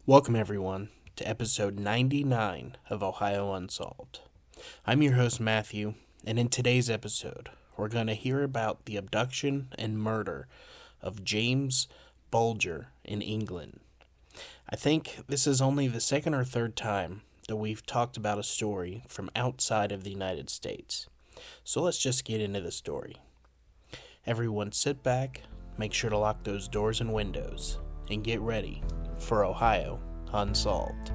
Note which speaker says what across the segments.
Speaker 1: Welcome, everyone, to episode 99 of Ohio Unsolved. I'm your host, Matthew, and in today's episode, we're going to hear about the abduction and murder of James Bulger in England. I think this is only the second or third time that we've talked about a story from outside of the United States. So let's just get into the story. Everyone sit back, make sure to lock those doors and windows, and get ready for Ohio Unsolved.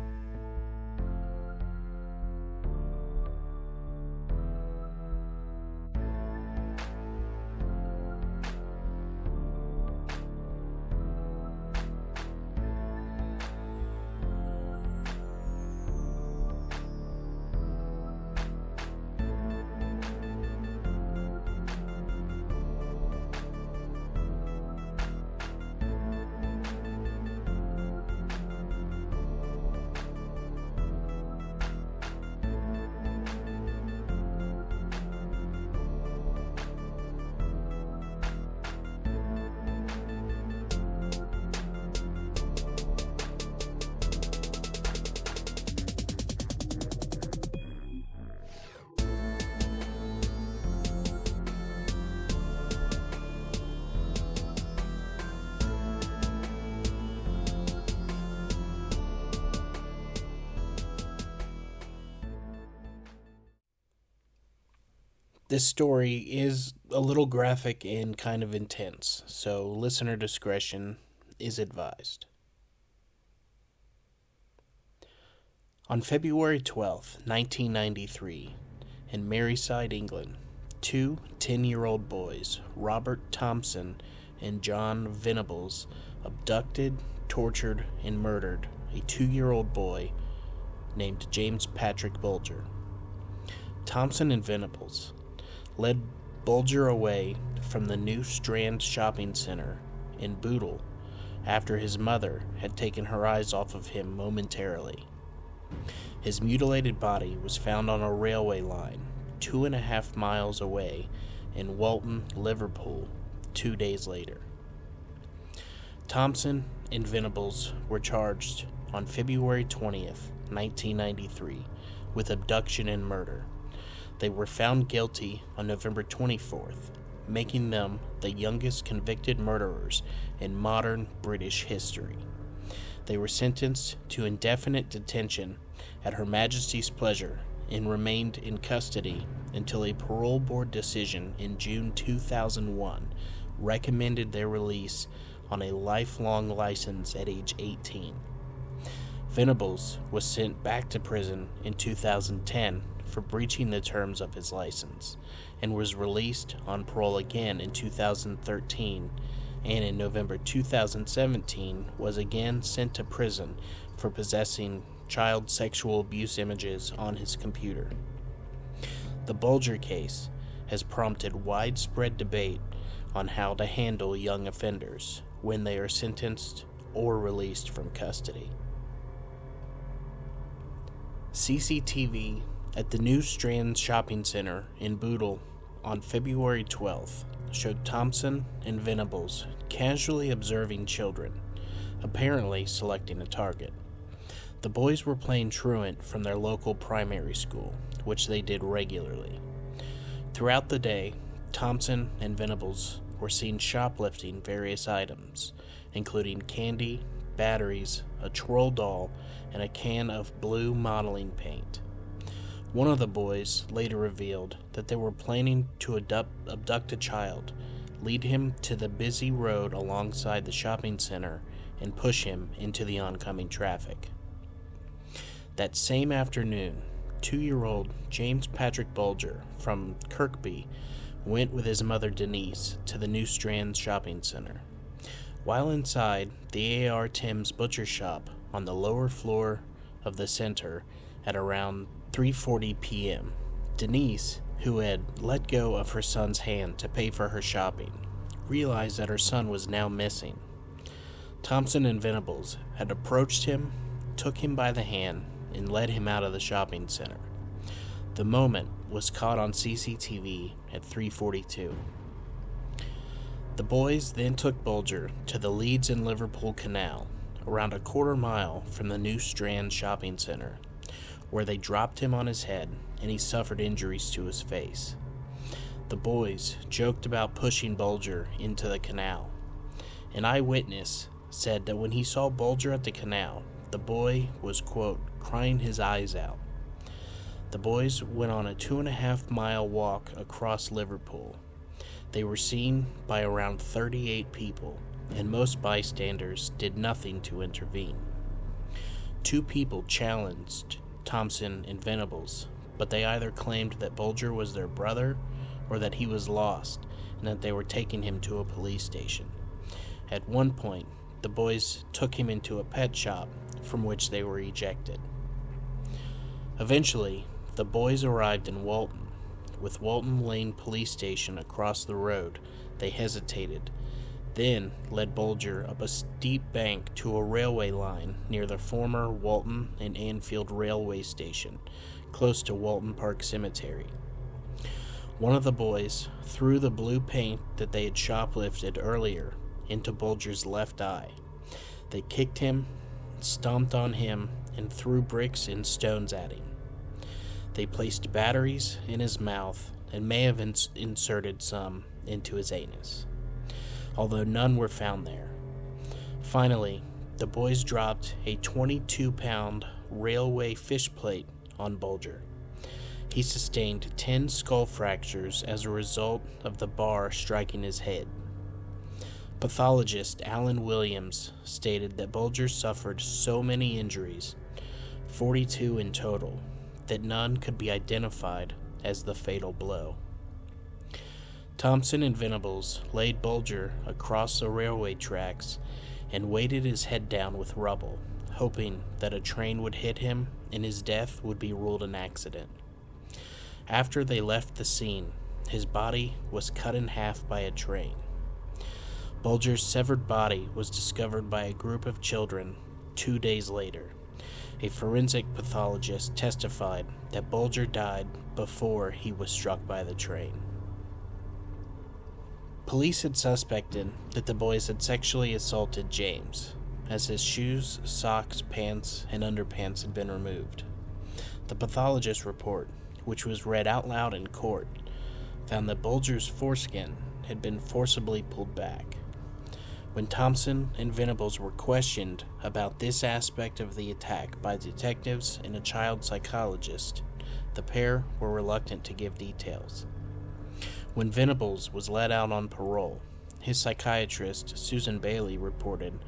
Speaker 1: This story is a little graphic and kind of intense, so listener discretion is advised. On February 12th, 1993, in Merseyside, England, two 10-year-old boys, Robert Thompson and John Venables, abducted, tortured, and murdered a 2-year-old boy named James Patrick Bulger. Thompson and Venables led Bulger away from the New Strand shopping center in Bootle after his mother had taken her eyes off of him momentarily. His mutilated body was found on a railway line 2.5 miles away in Walton, Liverpool, 2 days later. Thompson and Venables were charged on February 20th, 1993, with abduction and murder. They were found guilty on November 24th, making them the youngest convicted murderers in modern British history. They were sentenced to indefinite detention at Her Majesty's pleasure and remained in custody until a parole board decision in June 2001 recommended their release on a lifelong license at age 18. Venables was sent back to prison in 2010 for breaching the terms of his license, and was released on parole again in 2013, and in November 2017 was again sent to prison for possessing child sexual abuse images on his computer. The Bulger case has prompted widespread debate on how to handle young offenders when they are sentenced or released from custody. CCTV at the New Strand shopping center in Bootle on February 12th showed Thompson and Venables casually observing children, apparently selecting a target. The boys were playing truant from their local primary school, which they did regularly. Throughout the day, Thompson and Venables were seen shoplifting various items, including candy, batteries, a troll doll, and a can of blue modeling paint. One of the boys later revealed that they were planning to abduct a child, lead him to the busy road alongside the shopping center, and push him into the oncoming traffic. That same afternoon, 2-year-old James Patrick Bulger from Kirkby went with his mother Denise to the New Strand shopping center. While inside the A.R. Tim's butcher shop on the lower floor of the center at around 3:40 p.m., Denise, who had let go of her son's hand to pay for her shopping, realized that her son was now missing. Thompson and Venables had approached him, took him by the hand, and led him out of the shopping center. The moment was caught on CCTV at 3:42. The boys then took Bulger to the Leeds and Liverpool Canal, around a quarter mile from the New Strand shopping center, where they dropped him on his head and he suffered injuries to his face. The boys joked about pushing Bulger into the canal. An eyewitness said that when he saw Bulger at the canal, the boy was, quote, crying his eyes out. The boys went on a 2.5-mile walk across Liverpool. They were seen by around 38 people, and most bystanders did nothing to intervene. 2 people challenged Thompson and Venables, but they either claimed that Bulger was their brother or that he was lost and that they were taking him to a police station. At one point, the boys took him into a pet shop from which they were ejected. Eventually, the boys arrived in Walton. With Walton Lane Police Station across the road, they hesitated, then led Bulger up a steep bank to a railway line near the former Walton and Anfield Railway Station, close to Walton Park Cemetery. One of the boys threw the blue paint that they had shoplifted earlier into Bulger's left eye. They kicked him, stomped on him, and threw bricks and stones at him. They placed batteries in his mouth and may have inserted some into his anus, although none were found there. Finally, the boys dropped a 22-pound railway fish plate on Bulger. He sustained 10 skull fractures as a result of the bar striking his head. Pathologist Alan Williams stated that Bulger suffered so many injuries, 42 in total, that none could be identified as the fatal blow. Thompson and Venables laid Bulger across the railway tracks and weighted his head down with rubble, hoping that a train would hit him and his death would be ruled an accident. After they left the scene, his body was cut in half by a train. Bulger's severed body was discovered by a group of children 2 days later. A forensic pathologist testified that Bulger died before he was struck by the train. Police had suspected that the boys had sexually assaulted James, as his shoes, socks, pants, and underpants had been removed. The pathologist report, which was read out loud in court, found that Bulger's foreskin had been forcibly pulled back. When Thompson and Venables were questioned about this aspect of the attack by detectives and a child psychologist, the pair were reluctant to give details. When Venables was let out on parole, his psychiatrist, Susan Bailey, reported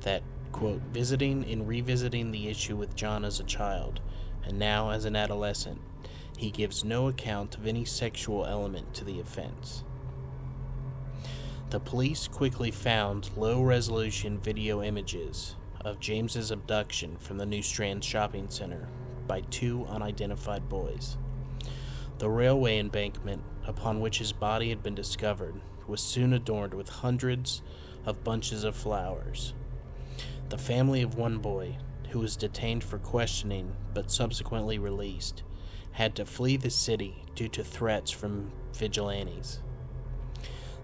Speaker 1: that, quote, visiting and revisiting the issue with John as a child, and now as an adolescent, he gives no account of any sexual element to the offense. The police quickly found low-resolution video images of James's abduction from the New Strand shopping center by 2 unidentified boys. The railway embankment upon which his body had been discovered was soon adorned with hundreds of bunches of flowers. The family of one boy, who was detained for questioning but subsequently released, had to flee the city due to threats from vigilantes.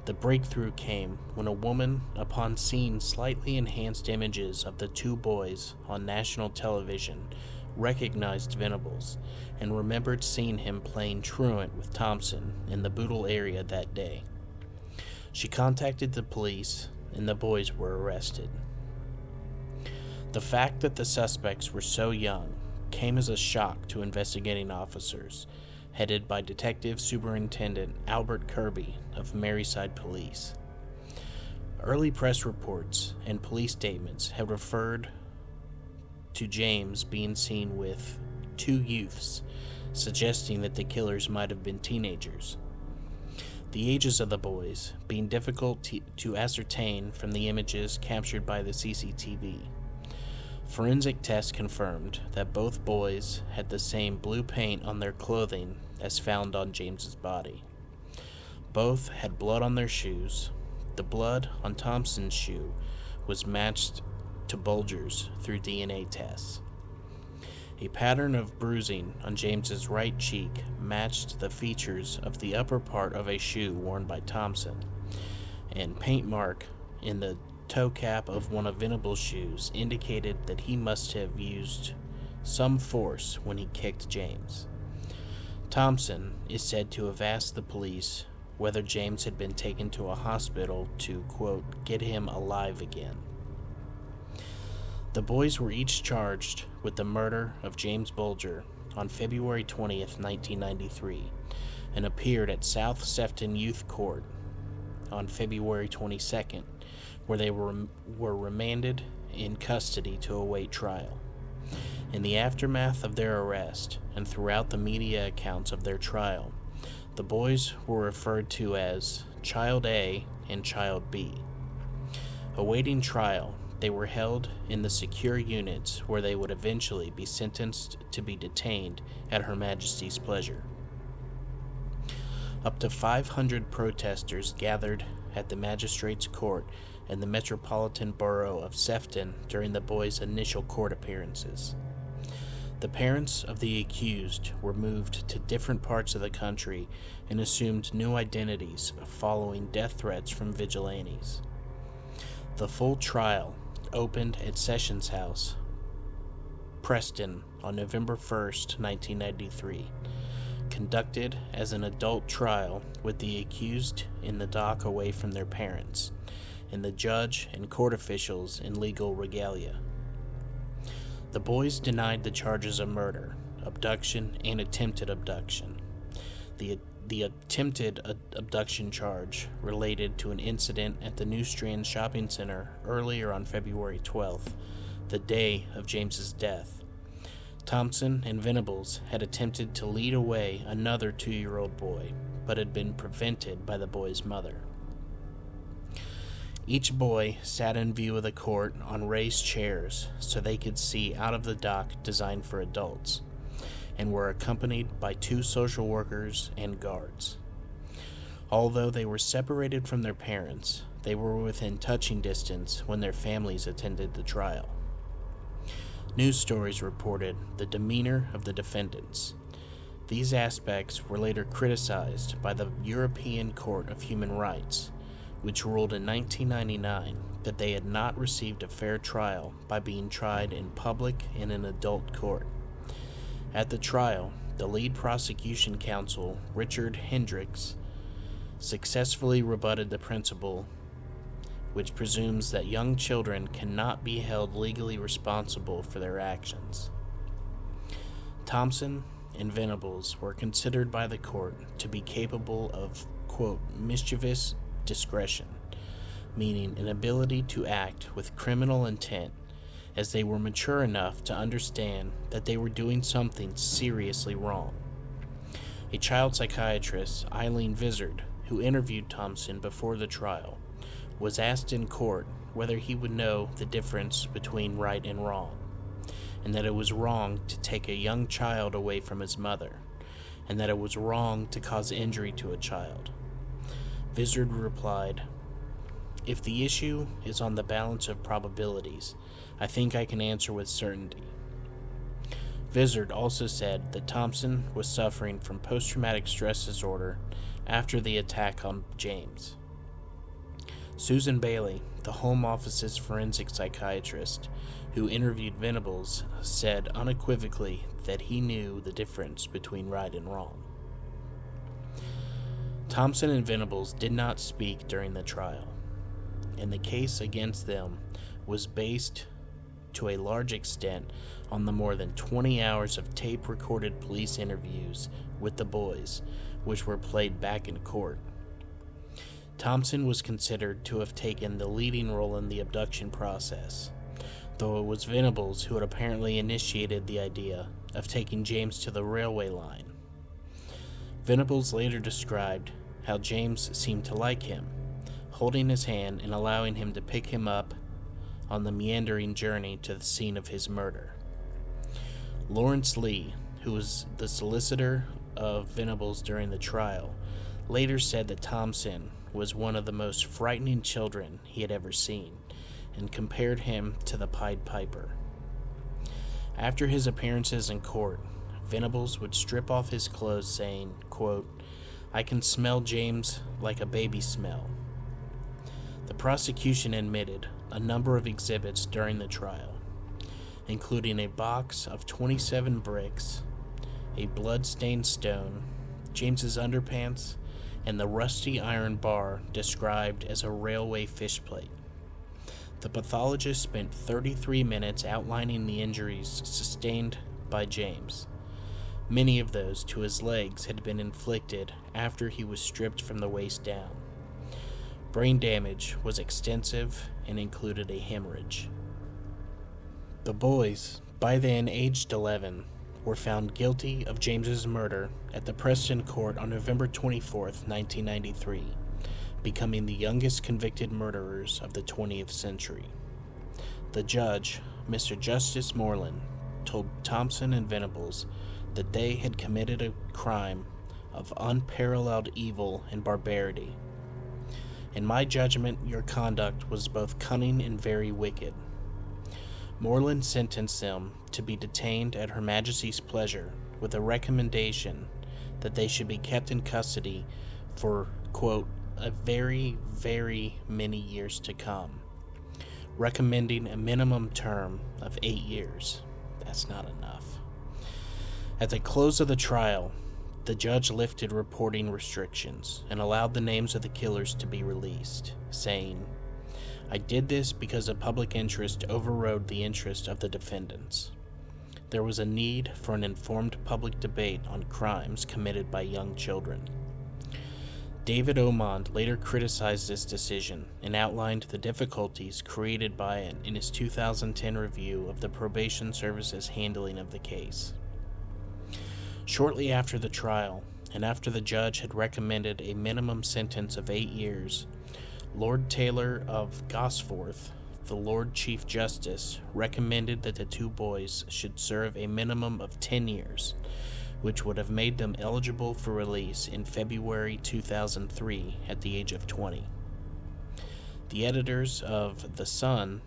Speaker 1: The breakthrough came when a woman, upon seeing slightly enhanced images of the 2 boys on national television, recognized Venables and remembered seeing him playing truant with Thompson in the Bootle area that day. She contacted the police and the boys were arrested. The fact that the suspects were so young came as a shock to investigating officers, headed by Detective Superintendent Albert Kirby of Maryside Police. Early press reports and police statements have referred to James being seen with 2 youths, suggesting that the killers might have been teenagers. The ages of the boys being difficult to ascertain from the images captured by the CCTV. Forensic tests confirmed that both boys had the same blue paint on their clothing as found on James's body. Both had blood on their shoes. The blood on Thompson's shoe was matched to Bulger's through DNA tests. A pattern of bruising on James's right cheek matched the features of the upper part of a shoe worn by Thompson, and paint mark in the toe cap of one of Venables' shoes indicated that he must have used some force when he kicked James. Thompson is said to have asked the police whether James had been taken to a hospital to, quote, get him alive again. The boys were each charged with the murder of James Bulger on February 20th, 1993, and appeared at South Sefton Youth Court on February 22nd, where they were remanded in custody to await trial. In the aftermath of their arrest, and throughout the media accounts of their trial, the boys were referred to as Child A and Child B. Awaiting trial, they were held in the secure units where they would eventually be sentenced to be detained at Her Majesty's pleasure. Up to 500 protesters gathered at the magistrate's court in the Metropolitan Borough of Sefton during the boys' initial court appearances. The parents of the accused were moved to different parts of the country and assumed new identities following death threats from vigilantes. The full trial opened at Sessions House, Preston, on November 1st, 1993, conducted as an adult trial with the accused in the dock away from their parents, and the judge and court officials in legal regalia. The boys denied the charges of murder, abduction, and attempted abduction. The attempted abduction charge related to an incident at the New Strand Shopping Center earlier on February 12th, the day of James's death. Thompson and Venables had attempted to lead away another 2-year-old boy, but had been prevented by the boy's mother. Each boy sat in view of the court on raised chairs so they could see out of the dock designed for adults, and were accompanied by 2 social workers and guards. Although they were separated from their parents, they were within touching distance when their families attended the trial. News stories reported the demeanor of the defendants. These aspects were later criticized by the European Court of Human Rights, which ruled in 1999 that they had not received a fair trial by being tried in public in an adult court. At the trial, the lead prosecution counsel, Richard Hendricks, successfully rebutted the principle which presumes that young children cannot be held legally responsible for their actions. Thompson and Venables were considered by the court to be capable of, quote, mischievous discretion, meaning an ability to act with criminal intent, as they were mature enough to understand that they were doing something seriously wrong. A child psychiatrist, Eileen Vizard, who interviewed Thompson before the trial, was asked in court whether he would know the difference between right and wrong, and that it was wrong to take a young child away from his mother, and that it was wrong to cause injury to a child. Vizard replied, "If the issue is on the balance of probabilities, I think I can answer with certainty." Vizard also said that Thompson was suffering from post-traumatic stress disorder after the attack on James. Susan Bailey, the Home Office's forensic psychiatrist who interviewed Venables, said unequivocally that he knew the difference between right and wrong. Thompson and Venables did not speak during the trial, and the case against them was based to a large extent on the more than 20 hours of tape-recorded police interviews with the boys, which were played back in court. Thompson was considered to have taken the leading role in the abduction process, though it was Venables who had apparently initiated the idea of taking James to the railway line. Venables later described how James seemed to like him, holding his hand and allowing him to pick him up on the meandering journey to the scene of his murder. Lawrence Lee, who was the solicitor of Venables during the trial, later said that Thompson was one of the most frightening children he had ever seen, and compared him to the Pied Piper. After his appearances in court, Venables would strip off his clothes saying, quote, "I can smell James like a baby smell." The prosecution admitted a number of exhibits during the trial, including a box of 27 bricks, a blood-stained stone, James's underpants, and the rusty iron bar described as a railway fish plate. The pathologist spent 33 minutes outlining the injuries sustained by James. Many of those to his legs had been inflicted after he was stripped from the waist down. Brain damage was extensive and included a hemorrhage. The boys, by then aged 11, were found guilty of James's murder at the Preston court on November 24, 1993, becoming the youngest convicted murderers of the 20th century. The judge, Mr. Justice Moreland, told Thompson and Venables that they had committed a crime of unparalleled evil and barbarity. In my judgment, your conduct was both cunning and very wicked. Moreland sentenced them to be detained at Her Majesty's pleasure with a recommendation that they should be kept in custody for, quote, a very, very many years to come, recommending a minimum term of 8 years. That's not enough. At the close of the trial, the judge lifted reporting restrictions and allowed the names of the killers to be released, saying, "I did this because the public interest overrode the interest of the defendants. There was a need for an informed public debate on crimes committed by young children." David Omond later criticized this decision and outlined the difficulties created by it in his 2010 review of the probation service's handling of the case. Shortly after the trial, and after the judge had recommended a minimum sentence of 8 years, Lord Taylor of Gosforth, the Lord Chief Justice, recommended that the two boys should serve a minimum of 10 years, which would have made them eligible for release in February 2003 at the age of 20. The editors of The Sun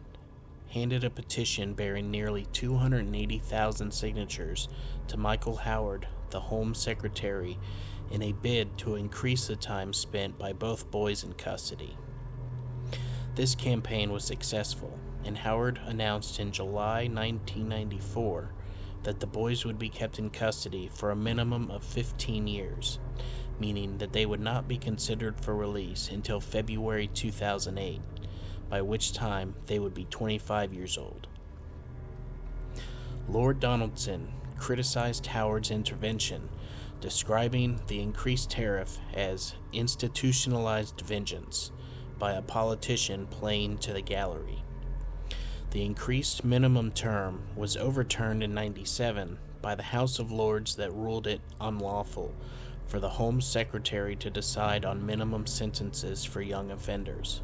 Speaker 1: handed a petition bearing nearly 280,000 signatures to Michael Howard, the Home Secretary, in a bid to increase the time spent by both boys in custody. This campaign was successful, and Howard announced in July 1994 that the boys would be kept in custody for a minimum of 15 years, meaning that they would not be considered for release until February 2008, by which time they would be 25 years old. Lord Donaldson criticized Howard's intervention, describing the increased tariff as institutionalized vengeance by a politician playing to the gallery. The increased minimum term was overturned in 1997 by the House of Lords that ruled it unlawful for the Home Secretary to decide on minimum sentences for young offenders.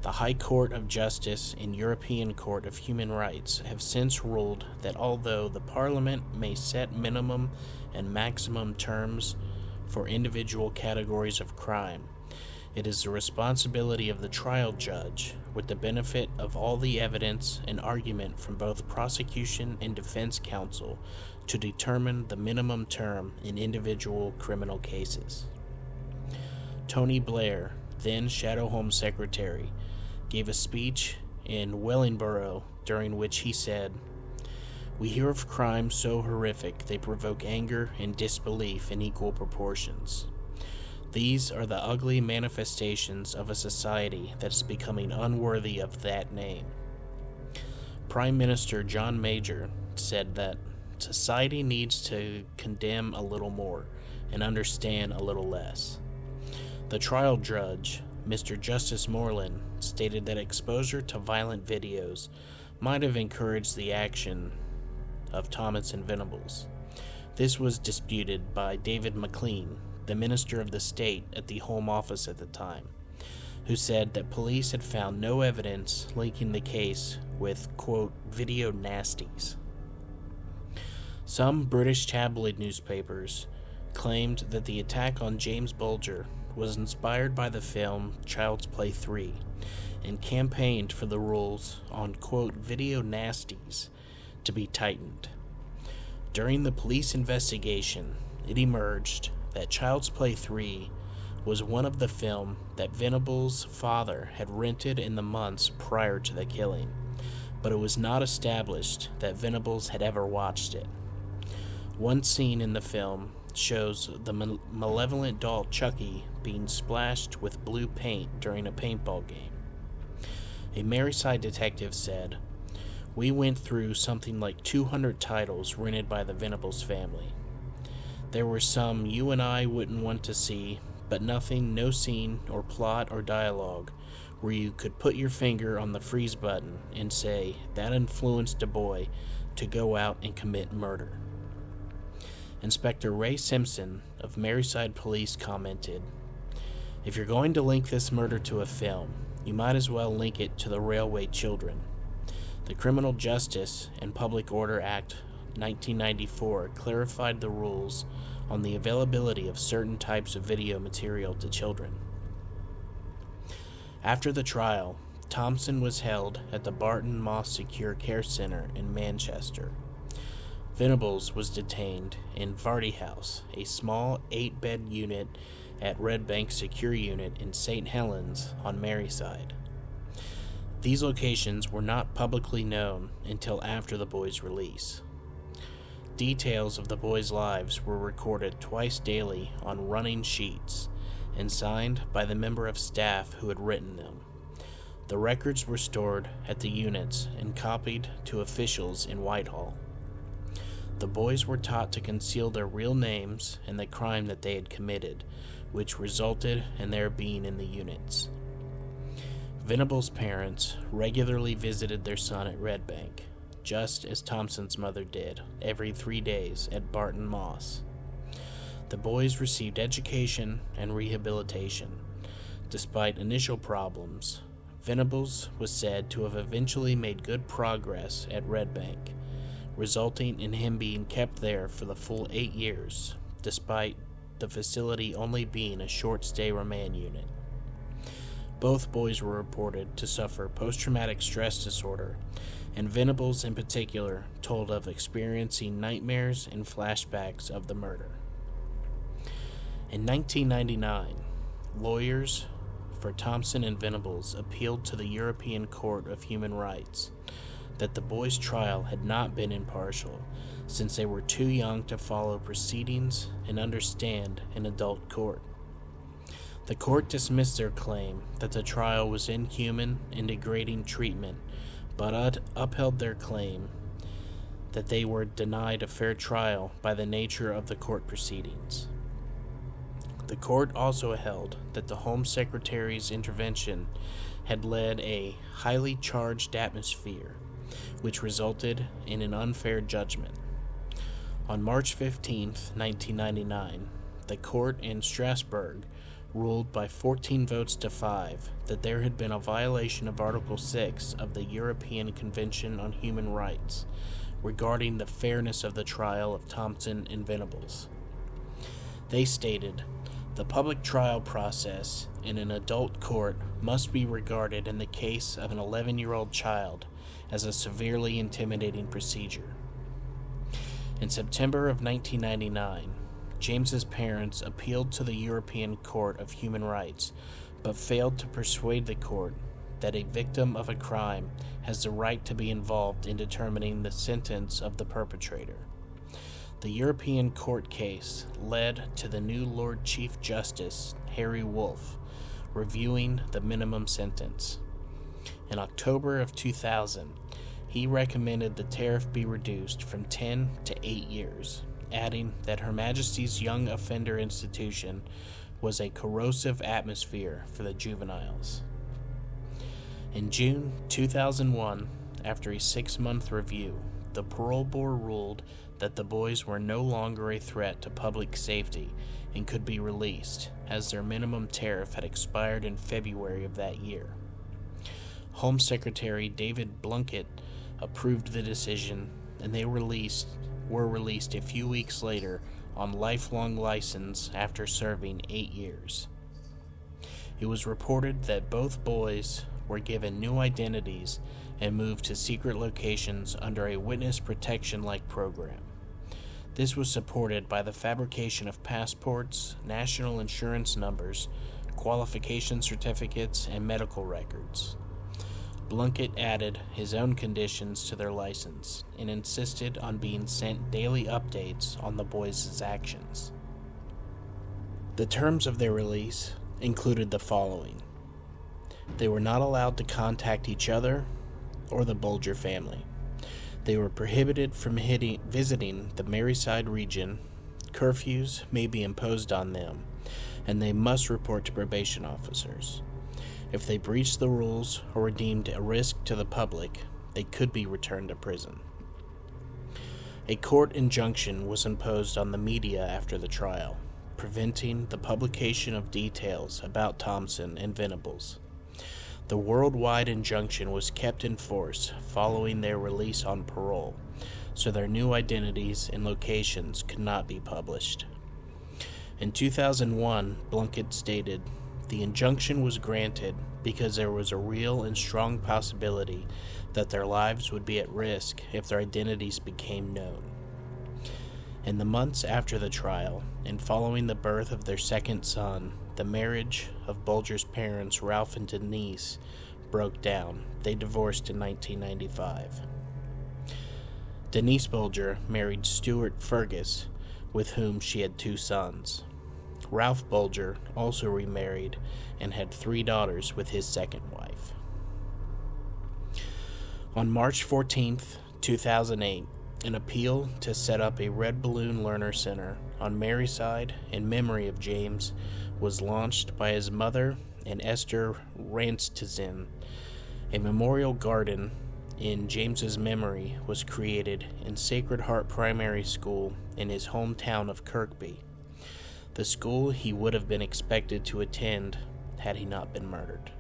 Speaker 1: The High Court of Justice and European Court of Human Rights have since ruled that although the Parliament may set minimum and maximum terms for individual categories of crime, it is the responsibility of the trial judge, with the benefit of all the evidence and argument from both prosecution and defense counsel, to determine the minimum term in individual criminal cases. Tony Blair, then Shadow Home Secretary, gave a speech in Wellingborough during which he said, "We hear of crimes so horrific they provoke anger and disbelief in equal proportions. These are the ugly manifestations of a society that is becoming unworthy of that name." Prime Minister John Major said that society needs to condemn a little more and understand a little less. The trial judge, Mr. Justice Moreland, stated that exposure to violent videos might have encouraged the action of Thomas and Venables. This was disputed by David McLean, the Minister of the State at the Home Office at the time, who said that police had found no evidence linking the case with, quote, video nasties. Some British tabloid newspapers claimed that the attack on James Bulger was inspired by the film Child's Play 3 and campaigned for the rules on, quote, video nasties to be tightened. During the police investigation, it emerged that Child's Play 3 was one of the film that Venable's father had rented in the months prior to the killing, but it was not established that Venables had ever watched it. One scene in the film shows the malevolent doll Chucky being splashed with blue paint during a paintball game. A Maryside detective said, "We went through something like 200 titles rented by the Venables family. There were some you and I wouldn't want to see, but nothing, no scene or plot or dialogue where you could put your finger on the freeze button and say that influenced a boy to go out and commit murder." Inspector Ray Simpson of Maryside Police commented, "If you're going to link this murder to a film, you might as well link it to the Railway Children. The Criminal Justice and Public Order Act 1994 clarified the rules on the availability of certain types of video material to children." After the trial, Thompson was held at the Barton Moss Secure Care Center in Manchester. Venables was detained in Vardy House, a small 8-bed unit at Red Bank Secure Unit in St. Helens on Maryside. These locations were not publicly known until after the boys' release. Details of the boys' lives were recorded twice daily on running sheets and signed by the member of staff who had written them. The records were stored at the units and copied to officials in Whitehall. The boys were taught to conceal their real names and the crime that they had committed, which resulted in their being in the units. Venable's parents regularly visited their son at Red Bank, just as Thompson's mother did, every 3 days at Barton Moss. The boys received education and rehabilitation. Despite initial problems, Venables was said to have eventually made good progress at Red Bank, resulting in him being kept there for the full 8 years, despite the facility only being a short-stay remand unit. Both boys were reported to suffer post-traumatic stress disorder, and Venables in particular told of experiencing nightmares and flashbacks of the murder. In 1999, lawyers for Thompson and Venables appealed to the European Court of Human Rights that the boys' trial had not been impartial, since they were too young to follow proceedings and understand an adult court. The court dismissed their claim that the trial was inhuman and degrading treatment, but upheld their claim that they were denied a fair trial by the nature of the court proceedings. The court also held that the Home Secretary's intervention had led a highly charged atmosphere, which resulted in an unfair judgment. On March 15, 1999, the court in Strasbourg ruled by 14 votes to 5 that there had been a violation of Article 6 of the European Convention on Human Rights regarding the fairness of the trial of Thompson and Venables. They stated, "The public trial process in an adult court must be regarded in the case of an 11-year-old child as a severely intimidating procedure." In September of 1999, James's parents appealed to the European Court of Human Rights, but failed to persuade the court that a victim of a crime has the right to be involved in determining the sentence of the perpetrator. The European Court case led to the new Lord Chief Justice, Harry Wolff, reviewing the minimum sentence. In October of 2000, he recommended the tariff be reduced from 10 to 8 years, adding that Her Majesty's Young Offender Institution was a corrosive atmosphere for the juveniles. In June 2001, after a 6-month review, the parole board ruled that the boys were no longer a threat to public safety and could be released, as their minimum tariff had expired in February of that year. Home Secretary David Blunkett approved the decision, and they were released a few weeks later on lifelong license after serving 8 years. It was reported that both boys were given new identities and moved to secret locations under a witness protection-like program. This was supported by the fabrication of passports, national insurance numbers, qualification certificates, and medical records. Plunkett added his own conditions to their license and insisted on being sent daily updates on the boys' actions. The terms of their release included the following. They were not allowed to contact each other or the Bulger family. They were prohibited from visiting the Maryside region. Curfews may be imposed on them, and they must report to probation officers. If they breached the rules or were deemed a risk to the public, they could be returned to prison. A court injunction was imposed on the media after the trial, preventing the publication of details about Thompson and Venables. The worldwide injunction was kept in force following their release on parole, so their new identities and locations could not be published. In 2001, Plunkett stated, "The injunction was granted because there was a real and strong possibility that their lives would be at risk if their identities became known." In the months after the trial, and following the birth of their second son, the marriage of Bulger's parents, Ralph and Denise, broke down. They divorced in 1995. Denise Bulger married Stuart Fergus, with whom she had 2 sons. Ralph Bulger also remarried and had 3 daughters with his second wife. On March 14, 2008, an appeal to set up a Red Balloon Learner Center on Maryside in memory of James was launched by his mother and Esther Ranstizin. A memorial garden in James's memory was created in Sacred Heart Primary School in his hometown of Kirkby, the school he would have been expected to attend had he not been murdered.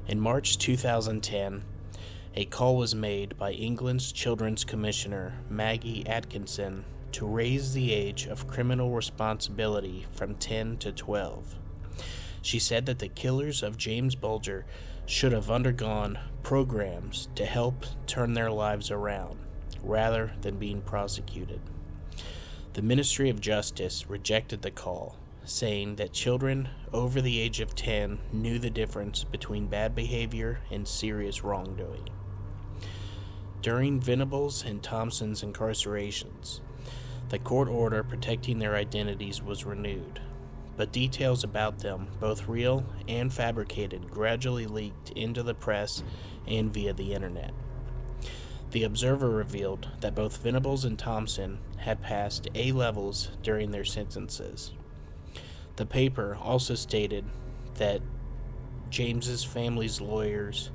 Speaker 1: In March 2010, a call was made by England's Children's Commissioner Maggie Atkinson to raise the age of criminal responsibility from 10 to 12. She said that the killers of James Bulger should have undergone programs to help turn their lives around, rather than being prosecuted. The Ministry of Justice rejected the call, saying that children over the age of 10 knew the difference between bad behavior and serious wrongdoing. During Venables and Thompson's incarcerations, the court order protecting their identities was renewed, but details about them, both real and fabricated, gradually leaked into the press and via the internet. The Observer revealed that both Venables and Thompson had passed A levels during their sentences. The paper also stated that James's family's lawyers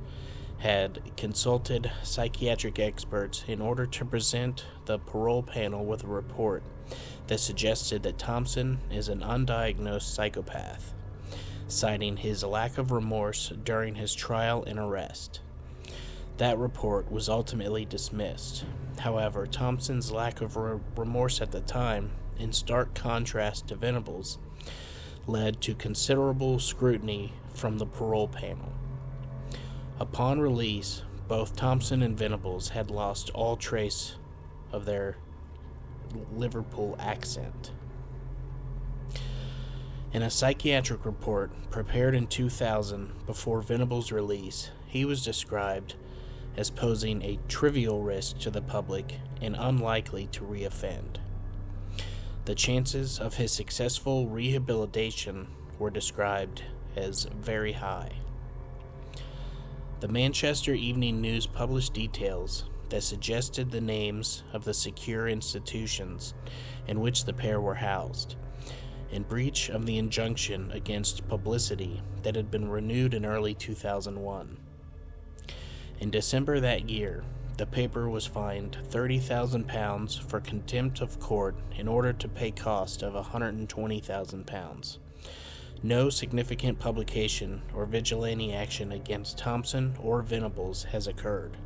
Speaker 1: had consulted psychiatric experts in order to present the parole panel with a report that suggested that Thompson is an undiagnosed psychopath, citing his lack of remorse during his trial and arrest. That report was ultimately dismissed. However, Thompson's lack of remorse at the time, in stark contrast to Venables, led to considerable scrutiny from the parole panel. Upon release, both Thompson and Venables had lost all trace of their Liverpool accent. In a psychiatric report prepared in 2000 before Venables' release, he was described as posing a trivial risk to the public and unlikely to reoffend. The chances of his successful rehabilitation were described as very high. The Manchester Evening News published details that suggested the names of the secure institutions in which the pair were housed, in breach of the injunction against publicity that had been renewed in early 2001. In December that year, the paper was fined £30,000 for contempt of court in order to pay cost of £120,000. No significant publication or vigilante action against Thompson or Venables has occurred.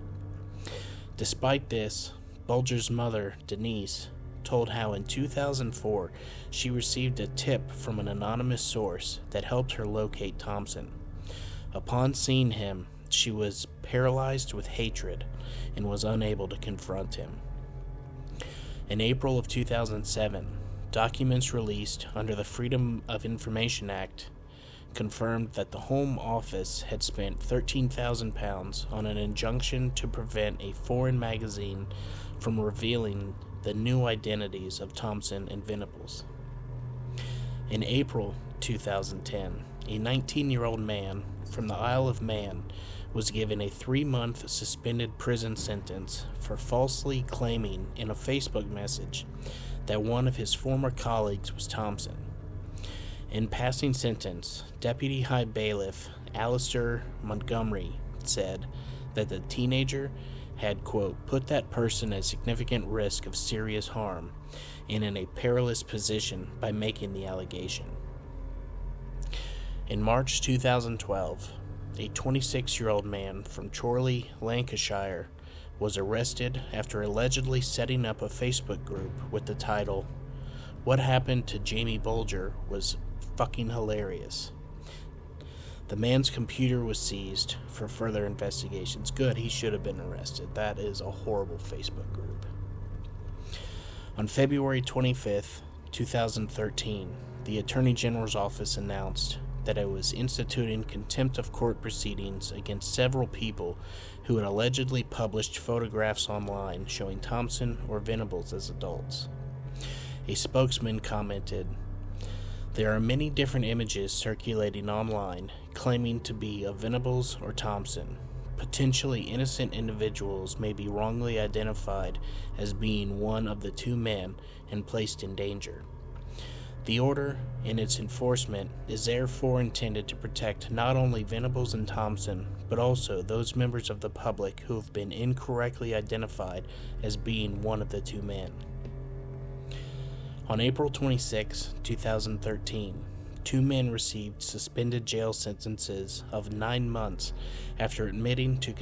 Speaker 1: Despite this, Bulger's mother, Denise, told how in 2004 she received a tip from an anonymous source that helped her locate Thompson. Upon seeing him, she was paralyzed with hatred and was unable to confront him. In April of 2007, documents released under the Freedom of Information Act confirmed that the Home Office had spent £13,000 on an injunction to prevent a foreign magazine from revealing the new identities of Thompson and Venables. In April 2010, a 19-year-old man from the Isle of Man was given a 3-month suspended prison sentence for falsely claiming in a Facebook message that one of his former colleagues was Thompson. In passing sentence, Deputy High Bailiff Alistair Montgomery said that the teenager had, quote, put that person at significant risk of serious harm and in a perilous position by making the allegation. In March 2012, a 26-year-old man from Chorley, Lancashire, was arrested after allegedly setting up a Facebook group with the title, "What Happened to James Bulger Was Fucking Hilarious." The man's computer was seized for further investigations. Good, he should have been arrested. That is a horrible Facebook group. On February 25th, 2013, the Attorney General's office announced that it was instituting contempt of court proceedings against several people who had allegedly published photographs online showing Thompson or Venables as adults. A spokesman commented, "There are many different images circulating online claiming to be of Venables or Thompson. Potentially innocent individuals may be wrongly identified as being one of the two men and placed in danger. The order and its enforcement is therefore intended to protect not only Venables and Thompson, but also those members of the public who have been incorrectly identified as being one of the two men." On April 26, 2013, 2 men received suspended jail sentences of 9 months after admitting to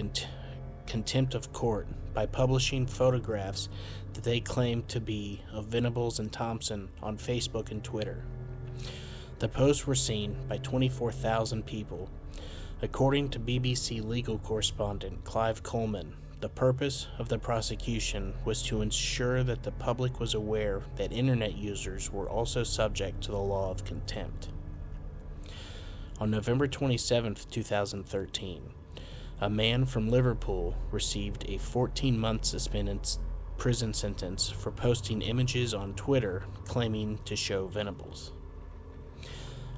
Speaker 1: contempt of court by publishing photographs that they claimed to be of Venables and Thompson on Facebook and Twitter. The posts were seen by 24,000 people. According to BBC legal correspondent Clive Coleman, the purpose of the prosecution was to ensure that the public was aware that internet users were also subject to the law of contempt. On November 27, 2013, a man from Liverpool received a 14-month suspended prison sentence for posting images on Twitter claiming to show Venables.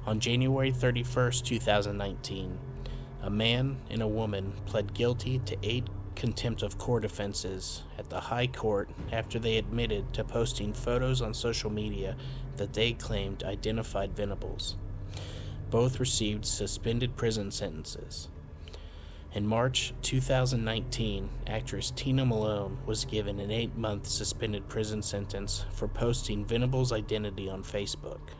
Speaker 1: On January 31, 2019, a man and a woman pled guilty to 8 contempt of court offenses at the High Court after they admitted to posting photos on social media that they claimed identified Venables. Both received suspended prison sentences. In March 2019, actress Tina Malone was given an 8-month suspended prison sentence for posting Venables' identity on Facebook.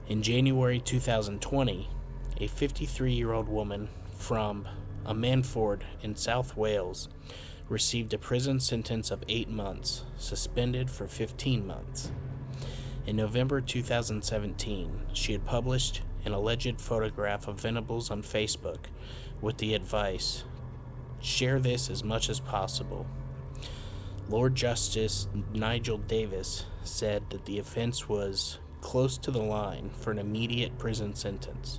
Speaker 1: In January 2020, a 53-year-old woman from Manford in South Wales received a prison sentence of 8 months, suspended for 15 months. In November 2017, she had published an alleged photograph of Venables on Facebook with the advice, "Share this as much as possible." Lord Justice Nigel Davis said that the offense was close to the line for an immediate prison sentence,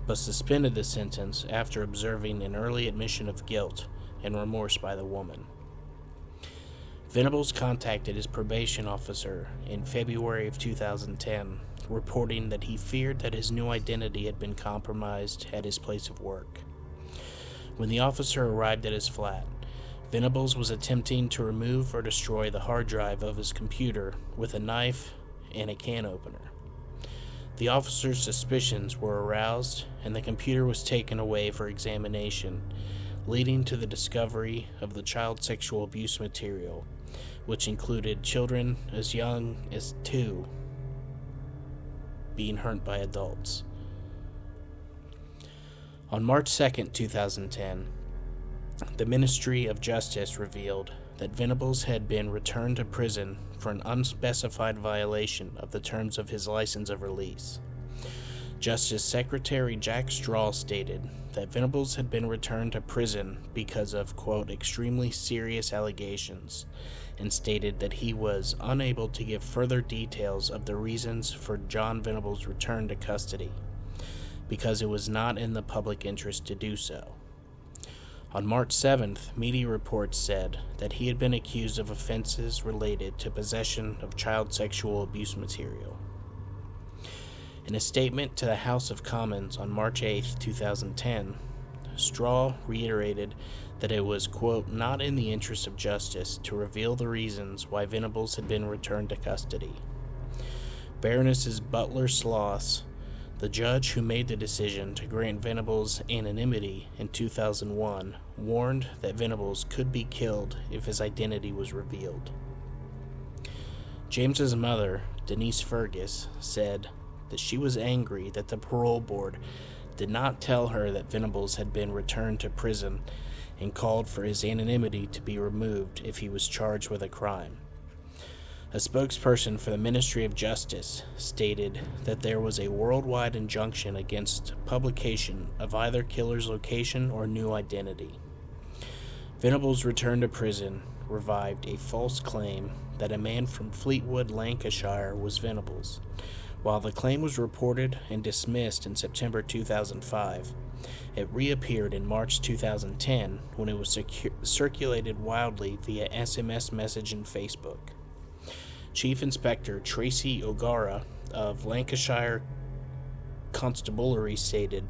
Speaker 1: but suspended the sentence after observing an early admission of guilt and remorse by the woman. Venables contacted his probation officer in February of 2010, reporting that he feared that his new identity had been compromised at his place of work. When the officer arrived at his flat, Venables was attempting to remove or destroy the hard drive of his computer with a knife and a can opener. The officer's suspicions were aroused, and the computer was taken away for examination, leading to the discovery of the child sexual abuse material, which included children as young as 2 being hurt by adults. On March 2, 2010, the Ministry of Justice revealed that Venables had been returned to prison for an unspecified violation of the terms of his license of release. Justice Secretary Jack Straw stated that Venables had been returned to prison because of, quote, extremely serious allegations, and stated that he was unable to give further details of the reasons for John Venables' return to custody, because it was not in the public interest to do so. On March 7th, media reports said that he had been accused of offenses related to possession of child sexual abuse material. In a statement to the House of Commons on March 8, 2010, Straw reiterated that it was, quote, not in the interest of justice to reveal the reasons why Venables had been returned to custody. Baroness Butler Sloss, the judge who made the decision to grant Venables anonymity in 2001, warned that Venables could be killed if his identity was revealed. James's mother, Denise Fergus, said that she was angry that the parole board did not tell her that Venables had been returned to prison and called for his anonymity to be removed if he was charged with a crime. A spokesperson for the Ministry of Justice stated that there was a worldwide injunction against publication of either killer's location or new identity. Venables' return to prison revived a false claim that a man from Fleetwood, Lancashire was Venables. While the claim was reported and dismissed in September 2005, it reappeared in March 2010 when it was circulated wildly via SMS message and Facebook. Chief Inspector Tracy O'Gara of Lancashire Constabulary stated,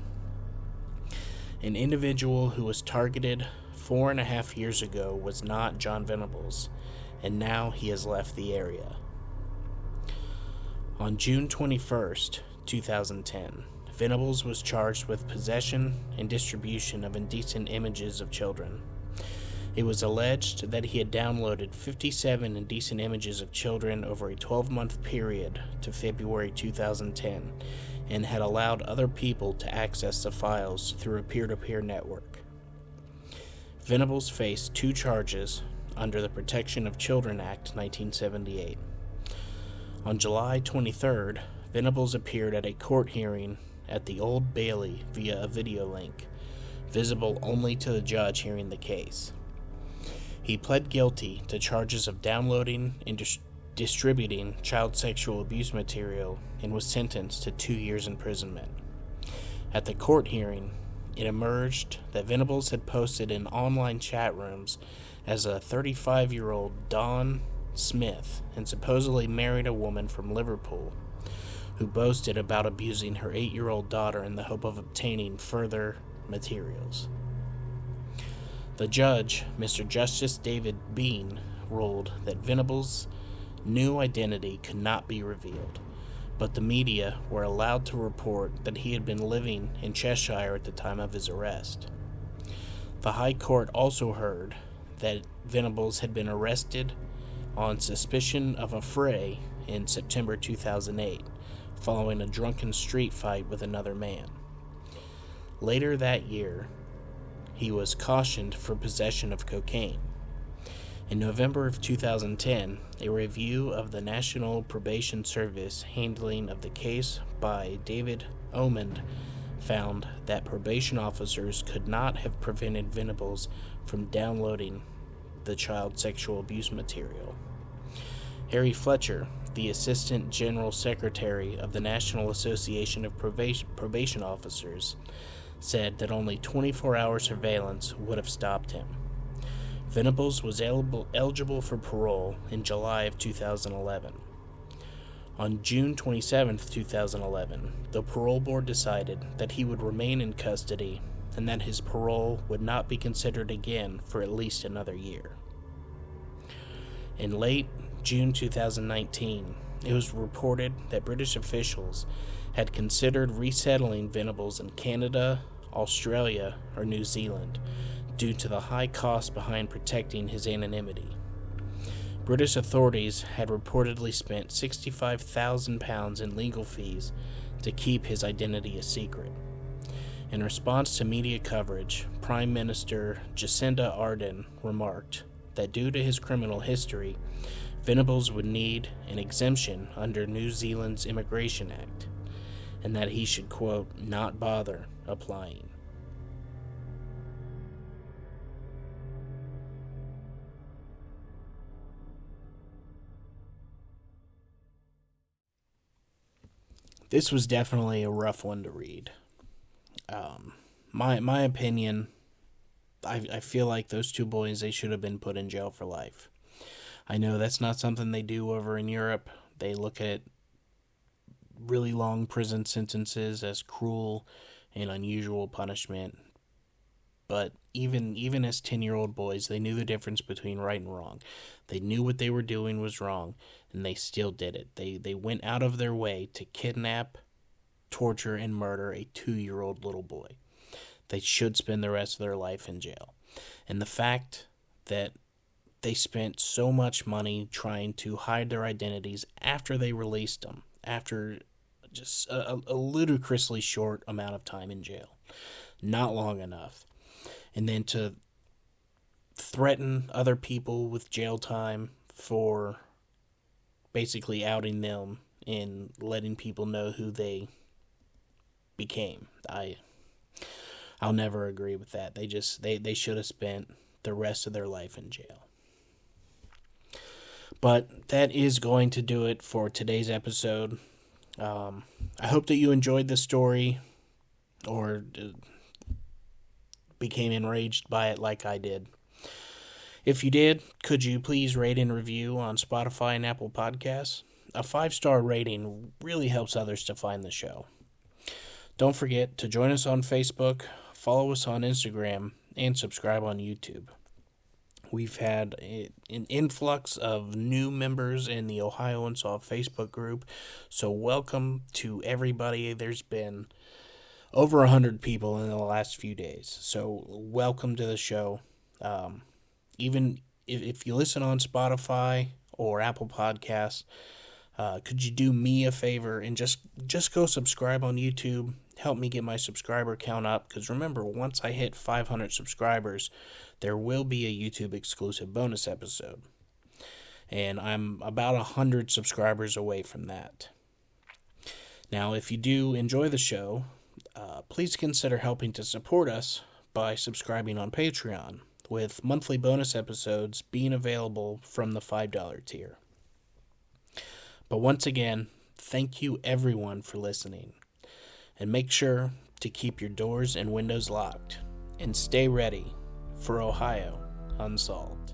Speaker 1: an individual who was targeted 4.5 years ago was not John Venables, and now he has left the area. On June 21, 2010, Venables was charged with possession and distribution of indecent images of children. It was alleged that he had downloaded 57 indecent images of children over a 12-month period to February 2010 and had allowed other people to access the files through a peer-to-peer network. Venables faced 2 charges under the Protection of Children Act 1978. On July 23rd, Venables appeared at a court hearing at the Old Bailey via a video link, visible only to the judge hearing the case. He pled guilty to charges of downloading and distributing child sexual abuse material and was sentenced to 2 years imprisonment. At the court hearing, it emerged that Venables had posted in online chat rooms as a 35-year-old Dawn Smith and supposedly married a woman from Liverpool who boasted about abusing her 8-year-old daughter in the hope of obtaining further materials. The judge, Mr. Justice David Bean, ruled that Venables' new identity could not be revealed, but the media were allowed to report that he had been living in Cheshire at the time of his arrest. The High Court also heard that Venables had been arrested on suspicion of a fray in September 2008, following a drunken street fight with another man. Later that year, he was cautioned for possession of cocaine. In November of 2010, a review of the National Probation Service handling of the case by David Omand found that probation officers could not have prevented Venables from downloading the child sexual abuse material. Harry Fletcher, the Assistant General Secretary of the National Association of Probation Officers, said that only 24-hour surveillance would have stopped him. Venables was eligible for parole in July of 2011. On June 27, 2011, the parole board decided that he would remain in custody and that his parole would not be considered again for at least another year. In late June 2019, it was reported that British officials had considered resettling Venables in Canada, Australia, or New Zealand due to the high cost behind protecting his anonymity. British authorities had reportedly spent £65,000 in legal fees to keep his identity a secret. In response to media coverage, Prime Minister Jacinda Ardern remarked that due to his criminal history, Venables would need an exemption under New Zealand's Immigration Act. and that he should, quote, not bother applying. This was definitely a rough one to read. My opinion, I feel like those two boys, they should have been put in jail for life. I know that's not something they do over in Europe. They look at really long prison sentences as cruel and unusual punishment. But even as 10-year-old boys, they knew the difference between right and wrong. They knew what they were doing was wrong, and they still did it. They went out of their way to kidnap, torture, and murder a 2-year-old little boy. They should spend the rest of their life in jail. And the fact that they spent so much money trying to hide their identities after they released them, after just a ludicrously short amount of time in jail, not long enough, and then to threaten other people with jail time for basically outing them and letting people know who they became. I'll never agree with that. They should have spent the rest of their life in jail. But that is going to do it for today's episode. I hope that you enjoyed the story or became enraged by it like I did. If you did, could you please rate and review on Spotify and Apple Podcasts? A 5-star rating really helps others to find the show. Don't forget to join us on Facebook, follow us on Instagram, and subscribe on YouTube. We've had an influx of new members in the Ohio Unsolved Facebook group, so welcome to everybody. There's been over 100 people in the last few days, so welcome to the show. Even if you listen on Spotify or Apple Podcasts, could you do me a favor and just go subscribe on YouTube? Help me get my subscriber count up, because remember, once I hit 500 subscribers, there will be a YouTube exclusive bonus episode. And I'm about 100 subscribers away from that. Now, if you do enjoy the show, please consider helping to support us by subscribing on Patreon, with monthly bonus episodes being available from the $5 tier. But once again, thank you everyone for listening. And make sure to keep your doors and windows locked. And stay ready for Ohio Unsolved.